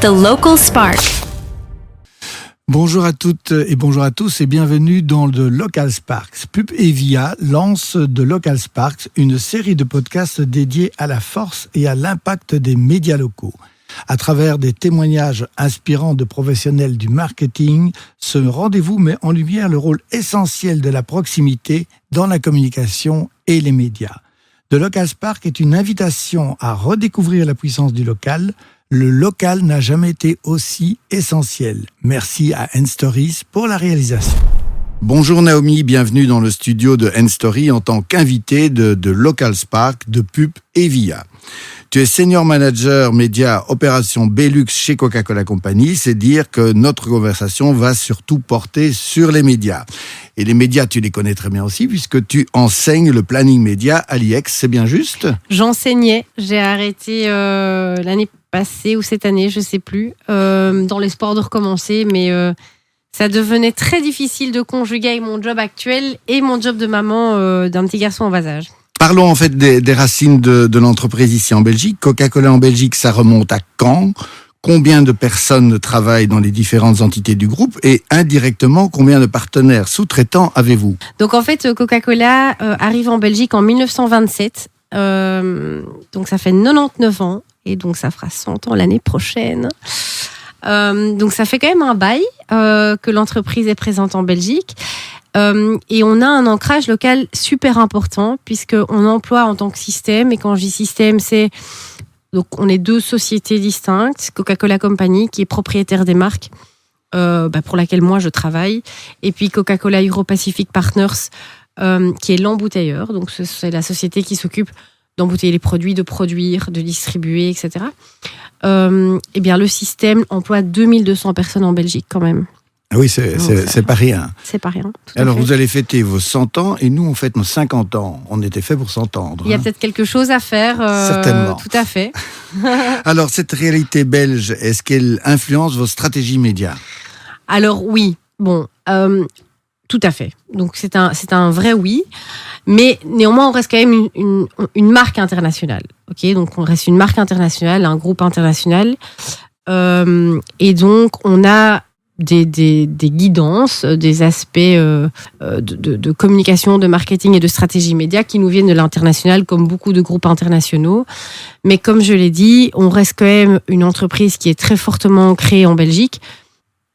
The Local Spark. Bonjour à toutes et bonjour à tous et bienvenue dans The Local Sparks. Pub et Via lance The Local Sparks, une série de podcasts dédiés à la force et à l'impact des médias locaux. À travers des témoignages inspirants de professionnels du marketing, ce rendez-vous met en lumière le rôle essentiel de la proximité dans la communication et les médias. The Local Spark est une invitation à redécouvrir la puissance du local. Le local n'a jamais été aussi essentiel. Merci à N-Stories pour la réalisation. Bonjour Naomi, bienvenue dans le studio de N-Story en tant qu'invitée de Local Spark de Pub et Via. Tu es senior manager média opération Belux chez Coca-Cola Company. C'est dire que notre conversation va surtout porter sur les médias. Et les médias, tu les connais très bien aussi puisque tu enseignes le planning média à l'IEX, c'est bien juste ? J'enseignais, j'ai arrêté l'année passée ou cette année, je ne sais plus, dans l'espoir de recommencer, mais ça devenait très difficile de conjuguer avec mon job actuel et mon job de maman d'un petit garçon en bas âge. Parlons en fait des racines de l'entreprise ici en Belgique. Coca-Cola en Belgique, ça remonte à quand ? Combien de personnes travaillent dans les différentes entités du groupe et indirectement, combien de partenaires sous-traitants avez-vous ? Donc en fait, Coca-Cola arrive en Belgique en 1927, donc ça fait 99 ans et donc ça fera 100 ans l'année prochaine. Donc ça fait quand même un bail que l'entreprise est présente en Belgique. Et on a un ancrage local super important puisqu'on emploie en tant que système, et quand je dis système, c'est donc on est deux sociétés distinctes, Coca-Cola Company qui est propriétaire des marques pour laquelle moi je travaille, et puis Coca-Cola Euro-Pacific Partners qui est l'embouteilleur, donc c'est la société qui s'occupe d'embouteiller les produits, de produire, de distribuer, etc. Et bien le système emploie 2200 personnes en Belgique quand même. Oui, c'est pas rien. C'est pas rien. Alors, vous allez fêter vos 100 ans et nous, on fête nos 50 ans. On était fait pour s'entendre. Il y a peut-être quelque chose à faire. Certainement. Tout à fait. Alors, cette réalité belge, est-ce qu'elle influence vos stratégies médias ? Alors, oui. Bon, tout à fait. Donc, c'est un vrai oui. Mais néanmoins, on reste quand même une marque internationale. Ok, donc, on reste une marque internationale, un groupe international. Et donc, on a des guidances, des aspects de communication, de marketing et de stratégie média qui nous viennent de l'international, comme beaucoup de groupes internationaux. Mais comme je l'ai dit, on reste quand même une entreprise qui est très fortement ancrée en Belgique.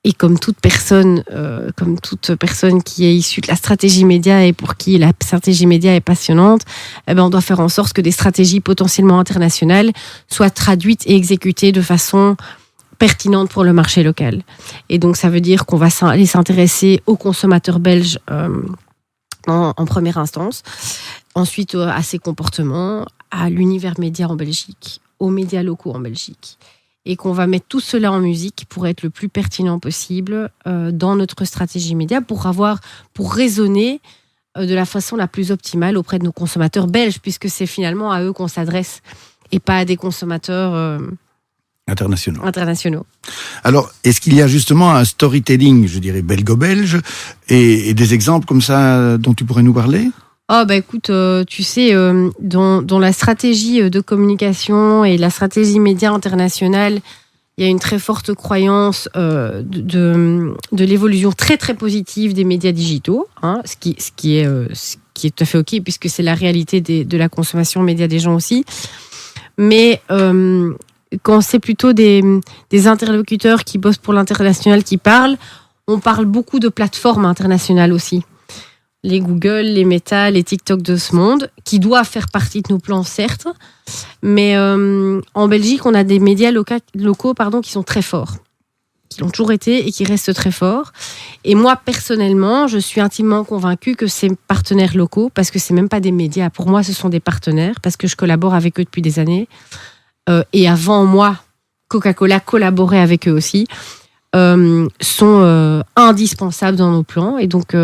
Et comme toute personne qui est issue de la stratégie média et pour qui la stratégie média est passionnante, on doit faire en sorte que des stratégies potentiellement internationales soient traduites et exécutées de façon pertinente pour le marché local. Et donc, ça veut dire qu'on va aller s'intéresser aux consommateurs belges en première instance, ensuite à ses comportements, à l'univers média en Belgique, aux médias locaux en Belgique, et qu'on va mettre tout cela en musique pour être le plus pertinent possible dans notre stratégie média, pour raisonner de la façon la plus optimale auprès de nos consommateurs belges, puisque c'est finalement à eux qu'on s'adresse et pas à des consommateurs internationaux. Alors, est-ce qu'il y a justement un storytelling, je dirais, belgo-belge, et des exemples comme ça dont tu pourrais nous parler ? Écoute, tu sais, dans la stratégie de communication et la stratégie média internationale, il y a une très forte croyance de l'évolution très très positive des médias digitaux, hein, ce qui est tout à fait ok, puisque c'est la réalité de la consommation média des gens aussi. Mais quand c'est plutôt des interlocuteurs qui bossent pour l'international qui parlent, on parle beaucoup de plateformes internationales aussi. Les Google, les Meta, les TikTok de ce monde, qui doivent faire partie de nos plans, certes. Mais en Belgique, on a des médias locaux qui sont très forts, qui l'ont toujours été et qui restent très forts. Et moi, personnellement, je suis intimement convaincue que ces partenaires locaux, parce que c'est même pas des médias, pour moi, ce sont des partenaires, parce que je collabore avec eux depuis des années. Et avant moi, Coca-Cola collaborait avec eux aussi, sont indispensables dans nos plans. Et donc,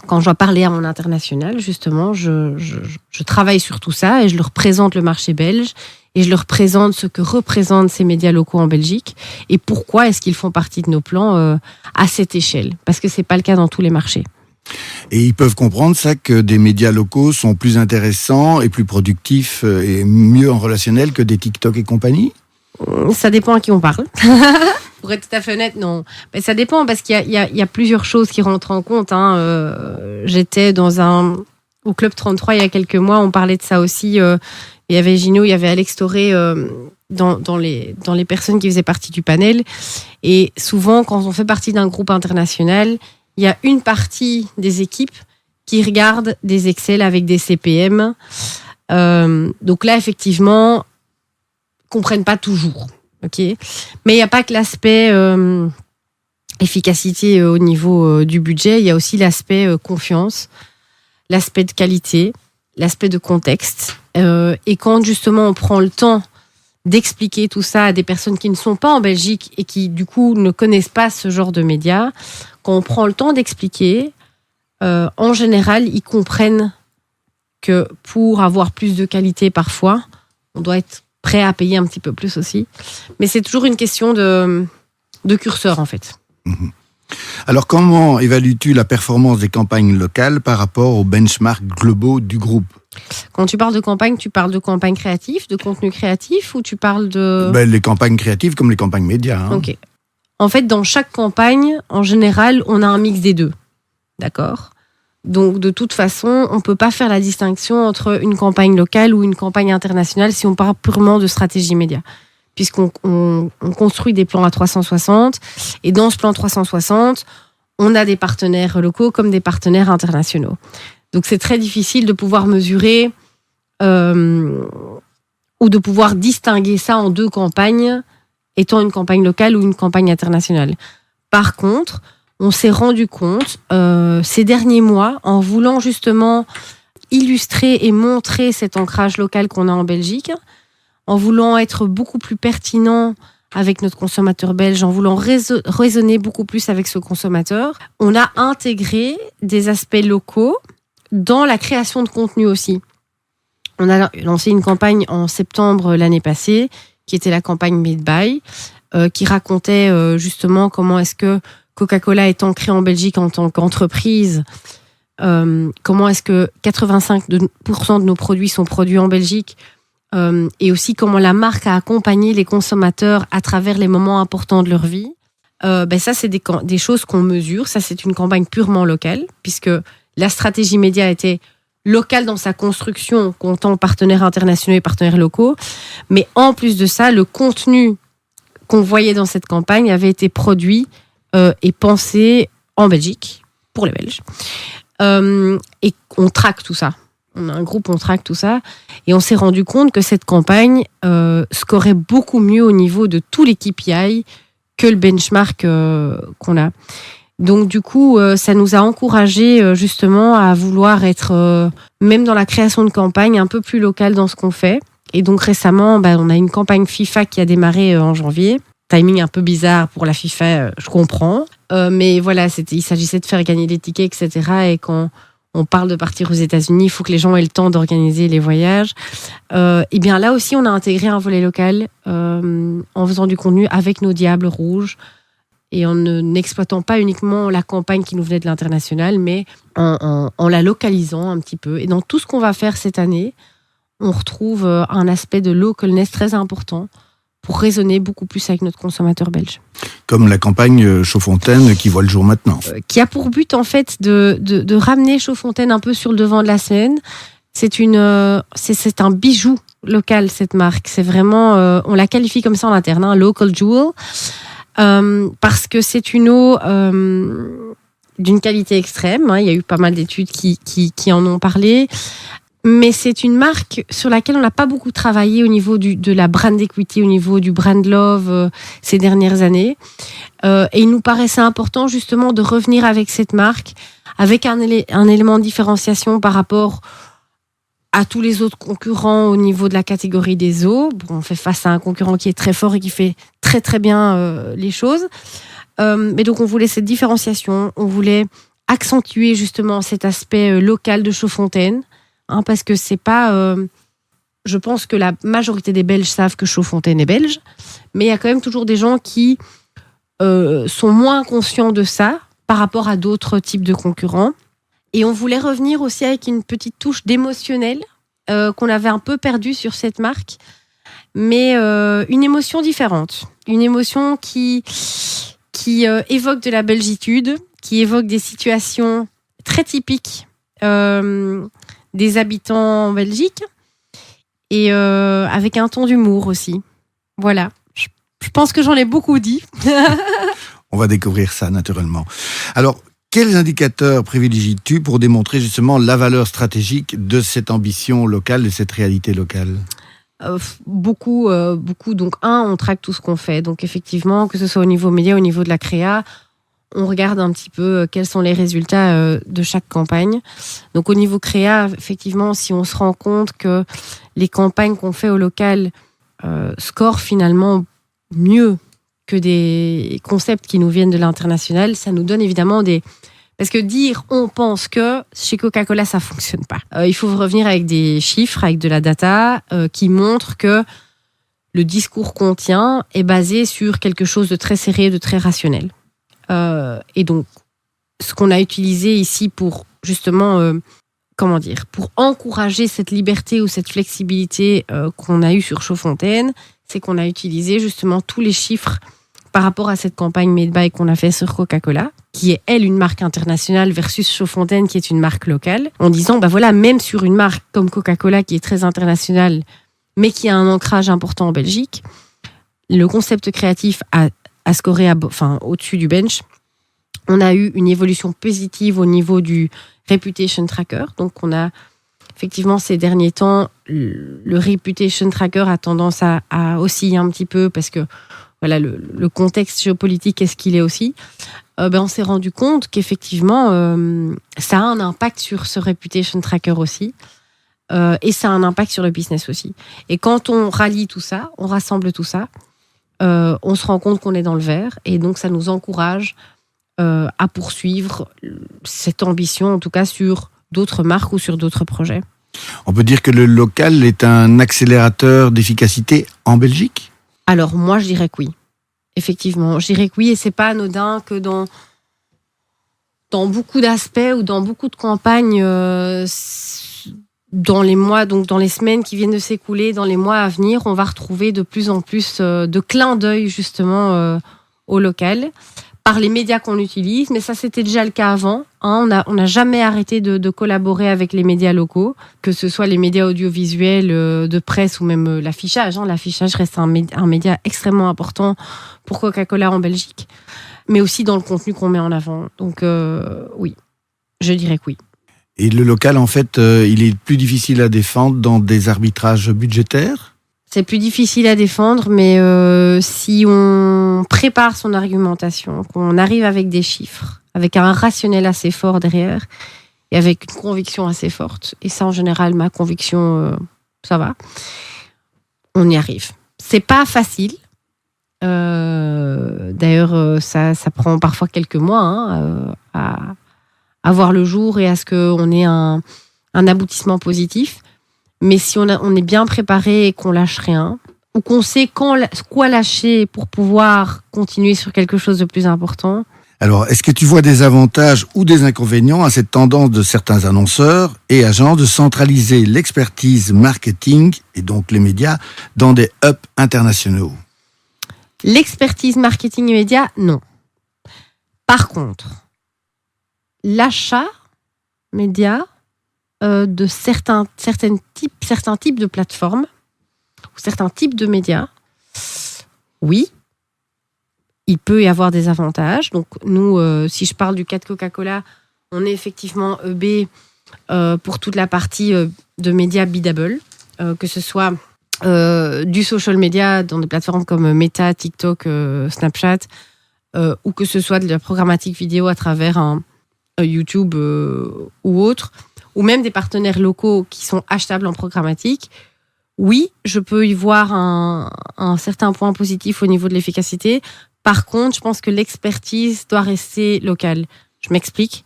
quand je dois parler à mon international, justement, je travaille sur tout ça et je leur présente le marché belge et je leur présente ce que représentent ces médias locaux en Belgique et pourquoi est-ce qu'ils font partie de nos plans à cette échelle. Parce que c'est pas le cas dans tous les marchés. Et ils peuvent comprendre ça, que des médias locaux sont plus intéressants et plus productifs et mieux en relationnel que des TikTok et compagnie ? Ça dépend à qui on parle. Pour être tout à fait honnête, non. Mais ça dépend parce qu'il y a plusieurs choses qui rentrent en compte. J'étais au Club 33 il y a quelques mois, on parlait de ça aussi. Il y avait Gino, il y avait Alex Toré dans les personnes qui faisaient partie du panel. Et souvent, quand on fait partie d'un groupe international, il y a une partie des équipes qui regardent des Excel avec des CPM. Donc là, effectivement, comprennent pas toujours. Okay, mais il n'y a pas que l'aspect efficacité au niveau du budget, il y a aussi l'aspect confiance, l'aspect de qualité, l'aspect de contexte. Et quand justement on prend le temps d'expliquer tout ça à des personnes qui ne sont pas en Belgique et qui du coup ne connaissent pas ce genre de médias, quand on prend le temps d'expliquer, en général, ils comprennent que pour avoir plus de qualité parfois, on doit être prêt à payer un petit peu plus aussi. Mais c'est toujours une question de curseur, en fait. Alors, comment évalues-tu la performance des campagnes locales par rapport aux benchmarks globaux du groupe ? Quand tu parles de campagne créative, de contenu créatif, ou tu parles de... Les campagnes créatives comme les campagnes médias. Ok. En fait, dans chaque campagne, en général, on a un mix des deux. D'accord ? Donc, de toute façon, on ne peut pas faire la distinction entre une campagne locale ou une campagne internationale si on parle purement de stratégie média. Puisqu'on construit des plans à 360. Et dans ce plan 360, on a des partenaires locaux comme des partenaires internationaux. Donc, c'est très difficile de pouvoir mesurer ou de pouvoir distinguer ça en deux campagnes, étant une campagne locale ou une campagne internationale. Par contre, on s'est rendu compte ces derniers mois, en voulant justement illustrer et montrer cet ancrage local qu'on a en Belgique, en voulant être beaucoup plus pertinent avec notre consommateur belge, en voulant raisonner beaucoup plus avec ce consommateur, on a intégré des aspects locaux dans la création de contenu aussi. On a lancé une campagne en septembre l'année passée, qui était la campagne Made by, qui racontait justement comment est-ce que Coca-Cola est ancré en Belgique en tant qu'entreprise. Comment est-ce que 85% de nos produits sont produits en Belgique et aussi comment la marque a accompagné les consommateurs à travers les moments importants de leur vie. Ça, c'est des choses qu'on mesure. Ça, c'est une campagne purement locale, puisque la stratégie média était locale dans sa construction, comptant partenaires internationaux et partenaires locaux. Mais en plus de ça, le contenu qu'on voyait dans cette campagne avait été produit et pensé en Belgique, pour les Belges. Et on traque tout ça. On a un groupe, on traque tout ça. Et on s'est rendu compte que cette campagne scorait beaucoup mieux au niveau de tous les KPI que le benchmark qu'on a. Donc, du coup, ça nous a encouragés justement à vouloir être, même dans la création de campagne, un peu plus local dans ce qu'on fait. Et donc, récemment, on a une campagne FIFA qui a démarré en janvier. Timing un peu bizarre pour la FIFA, je comprends. Mais voilà, il s'agissait de faire gagner des tickets, etc. Et quand on parle de partir aux États-Unis, il faut que les gens aient le temps d'organiser les voyages. Et bien là aussi, on a intégré un volet local en faisant du contenu avec nos Diables Rouges et en n'exploitant pas uniquement la campagne qui nous venait de l'international, mais en la localisant un petit peu. Et dans tout ce qu'on va faire cette année, on retrouve un aspect de localness très important pour raisonner beaucoup plus avec notre consommateur belge. Comme la campagne Chaudfontaine qui voit le jour maintenant. Qui a pour but en fait de ramener Chaudfontaine un peu sur le devant de la scène. C'est un bijou local, cette marque. C'est vraiment, on la qualifie comme ça en interne, un local jewel, parce que c'est une eau d'une qualité extrême. Il y a eu pas mal d'études qui en ont parlé. Mais c'est une marque sur laquelle on n'a pas beaucoup travaillé au niveau de la brand equity, au niveau du brand love ces dernières années. Et il nous paraissait important justement de revenir avec cette marque, avec un élément de différenciation par rapport à tous les autres concurrents au niveau de la catégorie des eaux. On fait face à un concurrent qui est très fort et qui fait très très bien les choses. Mais donc on voulait cette différenciation, on voulait accentuer justement cet aspect local de Chaudfontaine. Parce que c'est pas... je pense que la majorité des Belges savent que Chaudfontaine est belge, mais il y a quand même toujours des gens qui sont moins conscients de ça par rapport à d'autres types de concurrents. Et on voulait revenir aussi avec une petite touche d'émotionnel qu'on avait un peu perdu sur cette marque. mais une émotion différente. Une émotion qui évoque de la belgitude, qui évoque des situations très typiques des habitants en Belgique, et avec un ton d'humour aussi. Voilà. Je pense que j'en ai beaucoup dit. On va découvrir ça naturellement. Alors, quels indicateurs privilégies-tu pour démontrer justement la valeur stratégique de cette ambition locale, de cette réalité locale ? Beaucoup. Donc, on traque tout ce qu'on fait. Donc, effectivement, que ce soit au niveau média, au niveau de la créa, on regarde un petit peu quels sont les résultats de chaque campagne. Donc, au niveau créa, effectivement, si on se rend compte que les campagnes qu'on fait au local scorent finalement mieux que des concepts qui nous viennent de l'international, ça nous donne évidemment des... Parce que dire on pense que chez Coca-Cola, ça fonctionne pas. Il faut revenir avec des chiffres, avec de la data qui montrent que le discours qu'on tient est basé sur quelque chose de très sérieux, de très rationnel. Et donc, ce qu'on a utilisé ici pour justement, pour encourager cette liberté ou cette flexibilité qu'on a eue sur Chaudfontaine, c'est qu'on a utilisé justement tous les chiffres par rapport à cette campagne Made by qu'on a fait sur Coca-Cola, qui est, elle, une marque internationale versus Chaudfontaine, qui est une marque locale, en disant, même sur une marque comme Coca-Cola, qui est très internationale, mais qui a un ancrage important en Belgique, le concept créatif a scoré au-dessus du bench. On a eu une évolution positive au niveau du Reputation Tracker. Donc, on a effectivement, ces derniers temps, le Reputation Tracker a tendance à osciller un petit peu parce que voilà, le contexte géopolitique est ce qu'il est aussi. On s'est rendu compte qu'effectivement, ça a un impact sur ce Reputation Tracker aussi. Et ça a un impact sur le business aussi. Et quand on rallie tout ça, on rassemble tout ça, on se rend compte qu'on est dans le vert. Et donc, ça nous encourage à poursuivre cette ambition, en tout cas sur d'autres marques ou sur d'autres projets. On peut dire que le local est un accélérateur d'efficacité en Belgique ? Alors, moi, je dirais que oui. Effectivement, je dirais que oui. Et c'est pas anodin que dans beaucoup d'aspects ou dans beaucoup de campagnes, dans les mois, donc dans les semaines qui viennent de s'écouler, dans les mois à venir, on va retrouver de plus en plus de clins d'œil justement au local par les médias qu'on utilise. Mais ça, c'était déjà le cas avant. On n'a jamais arrêté de collaborer avec les médias locaux, que ce soit les médias audiovisuels, de presse ou même l'affichage. L'affichage reste un média extrêmement important pour Coca-Cola en Belgique, mais aussi dans le contenu qu'on met en avant. Donc oui, je dirais que oui. Et le local, en fait, il est plus difficile à défendre dans des arbitrages budgétaires ? C'est plus difficile à défendre, mais si on prépare son argumentation, qu'on arrive avec des chiffres, avec un rationnel assez fort derrière, et avec une conviction assez forte, et ça, en général, ma conviction, ça va, on y arrive. C'est pas facile. D'ailleurs, ça prend parfois quelques mois à voir le jour et à ce qu'on ait un aboutissement positif. Mais si on est bien préparé et qu'on lâche rien, ou qu'on sait quoi lâcher pour pouvoir continuer sur quelque chose de plus important. Alors, est-ce que tu vois des avantages ou des inconvénients à cette tendance de certains annonceurs et agences de centraliser l'expertise marketing, et donc les médias, dans des hubs internationaux ? L'expertise marketing et médias, non. Par contre, l'achat média de certains types de plateformes ou certains types de médias, oui, il peut y avoir des avantages. Donc nous, si je parle du cas de Coca-Cola, on est effectivement EB pour toute la partie de médias biddable, que ce soit du social media dans des plateformes comme Meta, TikTok, Snapchat, ou que ce soit de la programmatique vidéo à travers un YouTube ou autre, ou même des partenaires locaux qui sont achetables en programmatique. Oui, je peux y voir un certain point positif au niveau de l'efficacité. Par contre, je pense que l'expertise doit rester locale. Je m'explique.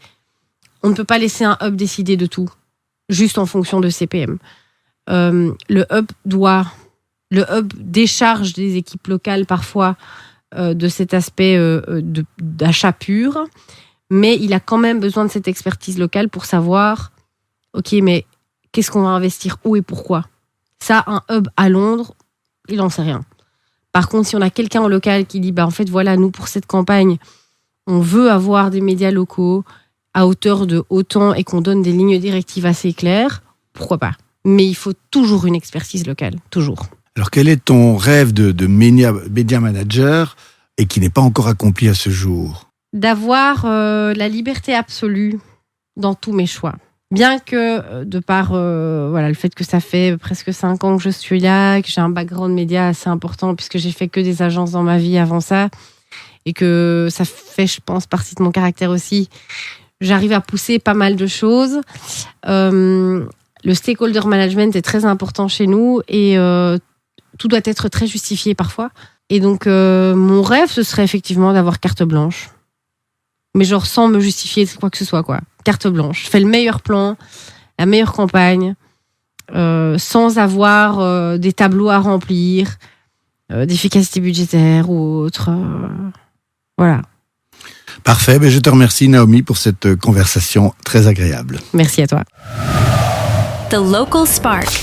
On ne peut pas laisser un hub décider de tout, juste en fonction de CPM. Le hub décharge des équipes locales parfois de cet aspect d'achat pur, mais il a quand même besoin de cette expertise locale pour savoir, ok, mais qu'est-ce qu'on va investir où et pourquoi. Ça, un hub à Londres, il n'en sait rien. Par contre, si on a quelqu'un en local qui dit, en fait, voilà, nous, pour cette campagne, on veut avoir des médias locaux à hauteur de autant et qu'on donne des lignes directives assez claires, pourquoi pas ? Mais il faut toujours une expertise locale, toujours. Alors, quel est ton rêve de média manager et qui n'est pas encore accompli à ce jour ? D'avoir la liberté absolue dans tous mes choix. Bien que, de par le fait que ça fait presque 5 ans que je suis là, que j'ai un background média assez important, puisque j'ai fait que des agences dans ma vie avant ça, et que ça fait, je pense, partie de mon caractère aussi, j'arrive à pousser pas mal de choses. Le stakeholder management est très important chez nous, et tout doit être très justifié parfois. Et donc, mon rêve, ce serait effectivement d'avoir carte blanche. Mais genre sans me justifier quoi que ce soit, quoi. Carte blanche. Je fais le meilleur plan, la meilleure campagne, sans avoir des tableaux à remplir, d'efficacité budgétaire ou autre. Voilà. Parfait. Je te remercie, Naomi, pour cette conversation très agréable. Merci à toi. The Local Spark.